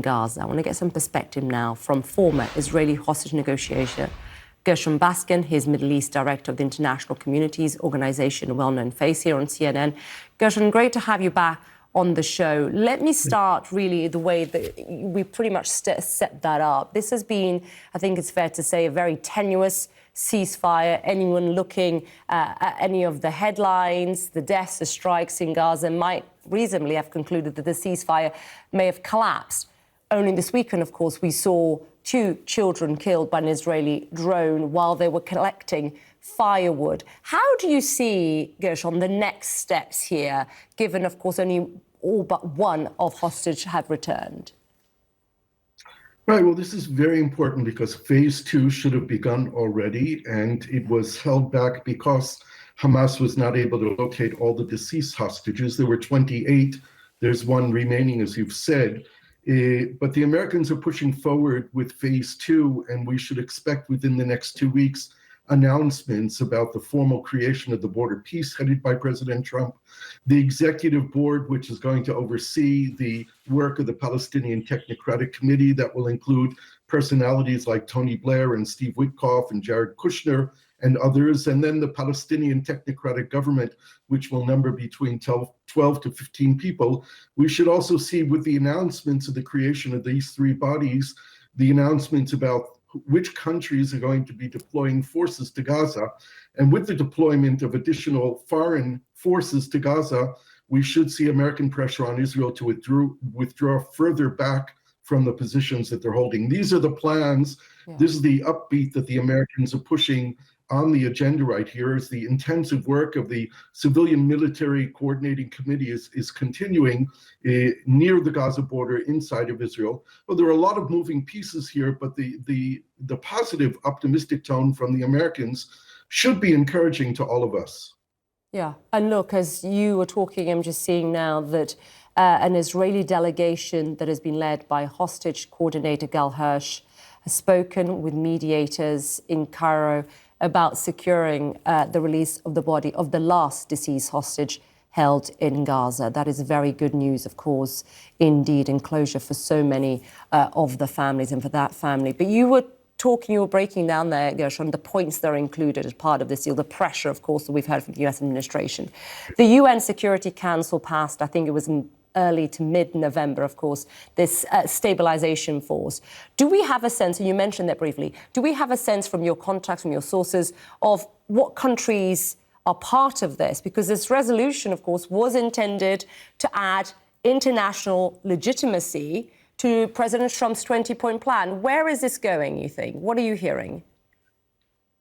Gaza. I want to get some perspective now from former Israeli hostage negotiator Gershon Baskin. His Middle East director of the International Communities Organization, a well-known face here on CNN. Gershon, great to have you back on the show. Let me start really the way that we pretty much set that up. This has been, I think it's fair to say, a very tenuous ceasefire. Anyone looking at any of the headlines, the deaths, the strikes in Gaza might reasonably have concluded that the ceasefire may have collapsed. Only this weekend, of course, we saw 2 children killed by an Israeli drone while they were collecting firewood. How do you see, Gershon, the next steps here, given, of course, only all but one of hostage have returned? Right. Well, this is very important because phase 2 should have begun already, and it was held back because Hamas was not able to locate all the deceased hostages. There were 28. There's one remaining, as you've said. But the Americans are pushing forward with phase 2, and we should expect within the next 2 weeks announcements about the formal creation of the border peace headed by President Trump, the executive board, which is going to oversee the work of the Palestinian Technocratic Committee that will include personalities like Tony Blair and Steve Witkoff and Jared Kushner and others, and then the Palestinian Technocratic Government, which will number between 12 to 15 people. We should also see with the announcements of the creation of these 3 bodies, the announcements about which countries are going to be deploying forces to Gaza. And with the deployment of additional foreign forces to Gaza, we should see American pressure on Israel to withdraw further back from the positions that they're holding. These are the plans. Yeah. This is the upbeat that the Americans are pushing on the agenda right here. Is the intensive work of the Civilian Military Coordinating Committee is continuing near the Gaza border inside of Israel. Well, there are a lot of moving pieces here, but the positive, optimistic tone from the Americans should be encouraging to all of us. Yeah, and look, as you were talking, I'm just seeing now that an Israeli delegation that has been led by hostage coordinator Gal Hirsch has spoken with mediators in Cairo about securing the release of the body of the last deceased hostage held in Gaza. That is very good news, of course, indeed, and closure for so many of the families and for that family. But you were breaking down there, Gershon, the points that are included as part of this deal, the pressure, of course, that we've heard from the US administration. The UN Security Council passed, I think it was in early to mid-November, of course, this stabilization force. Do we have a sense, and you mentioned that briefly, do we have a sense from your contacts, from your sources, of what countries are part of this? Because this resolution, of course, was intended to add international legitimacy to President Trump's 20-point plan. Where is this going, you think? What are you hearing?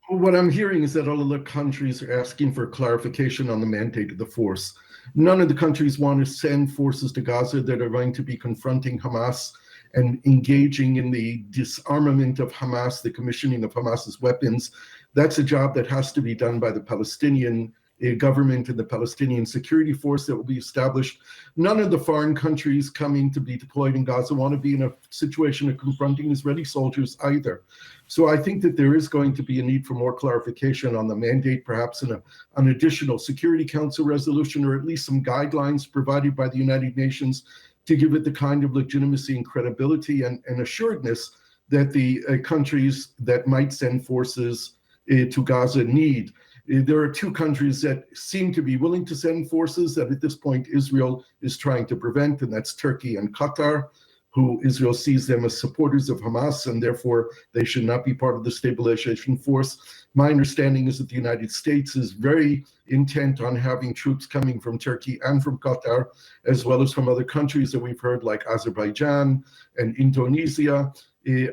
What I'm hearing is that all of the countries are asking for clarification on the mandate of the force. None of the countries want to send forces to Gaza that are going to be confronting Hamas and engaging in the disarmament of Hamas, the commissioning of Hamas's weapons. That's a job that has to be done by the Palestinian government and the Palestinian security force that will be established. None of the foreign countries coming to be deployed in Gaza want to be in a situation of confronting Israeli soldiers either. So I think that there is going to be a need for more clarification on the mandate, perhaps in an additional Security Council resolution, or at least some guidelines provided by the United Nations to give it the kind of legitimacy and credibility and assuredness that the countries that might send forces to Gaza need. There are 2 countries that seem to be willing to send forces that at this point Israel is trying to prevent, and that's Turkey and Qatar, who Israel sees them as supporters of Hamas, and therefore they should not be part of the stabilization force. My understanding is that the United States is very intent on having troops coming from Turkey and from Qatar, as well as from other countries that we've heard, like Azerbaijan and Indonesia.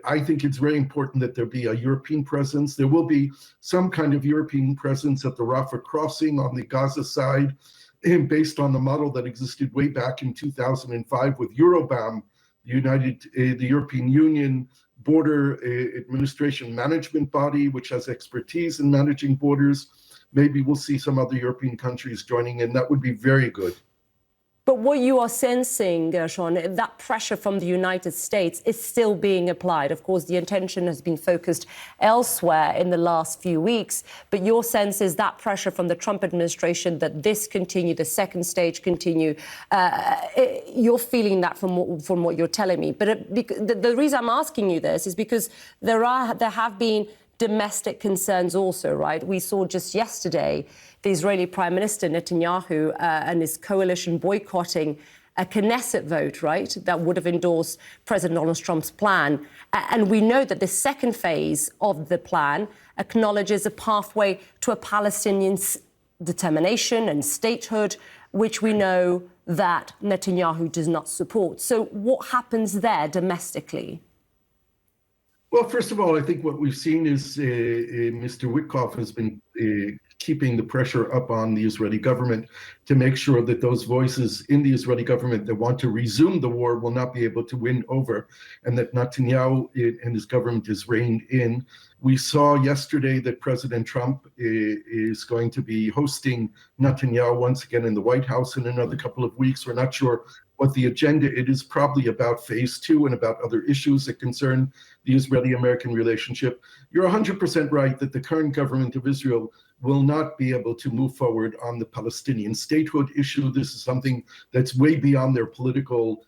I think it's very important that there be a European presence. There will be some kind of European presence at the Rafah crossing on the Gaza side, based on the model that existed way back in 2005 with Eurobam, the European Union border administration management body, which has expertise in managing borders. Maybe we'll see some other European countries joining in. That would be very good. But what you are sensing, Gershon, that pressure from the United States is still being applied. Of course, the attention has been focused elsewhere in the last few weeks, but your sense is that pressure from the Trump administration that this continue, the second stage continue. You're feeling that from what you're telling me. But the reason I'm asking you this is because there have been domestic concerns also, right? We saw just yesterday the Israeli Prime Minister Netanyahu and his coalition boycotting a Knesset vote, right, that would have endorsed President Donald Trump's plan. And we know that the second phase of the plan acknowledges a pathway to a Palestinian determination and statehood, which we know that Netanyahu does not support. So what happens there domestically? Well, first of all, I think what we've seen is Mr. Witkoff has been keeping the pressure up on the Israeli government to make sure that those voices in the Israeli government that want to resume the war will not be able to win over, and that Netanyahu and his government is reined in. We saw yesterday that President Trump is going to be hosting Netanyahu once again in the White House in another couple of weeks. We're not sure what the agenda. It is probably about phase two and about other issues that concern the Israeli-American relationship. You're 100% right that the current government of Israel will not be able to move forward on the Palestinian statehood issue. This is something that's way beyond their political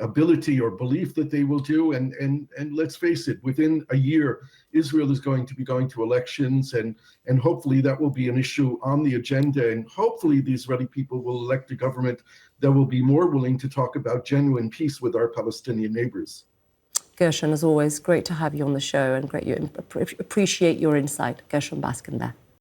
ability or belief that they will do. And let's face it, within a year, Israel is going to be going to elections, and hopefully that will be an issue on the agenda. And hopefully the Israeli people will elect a government that will be more willing to talk about genuine peace with our Palestinian neighbors. Gershon, as always, great to have you on the show and great you appreciate your insight. Gershon Baskin there.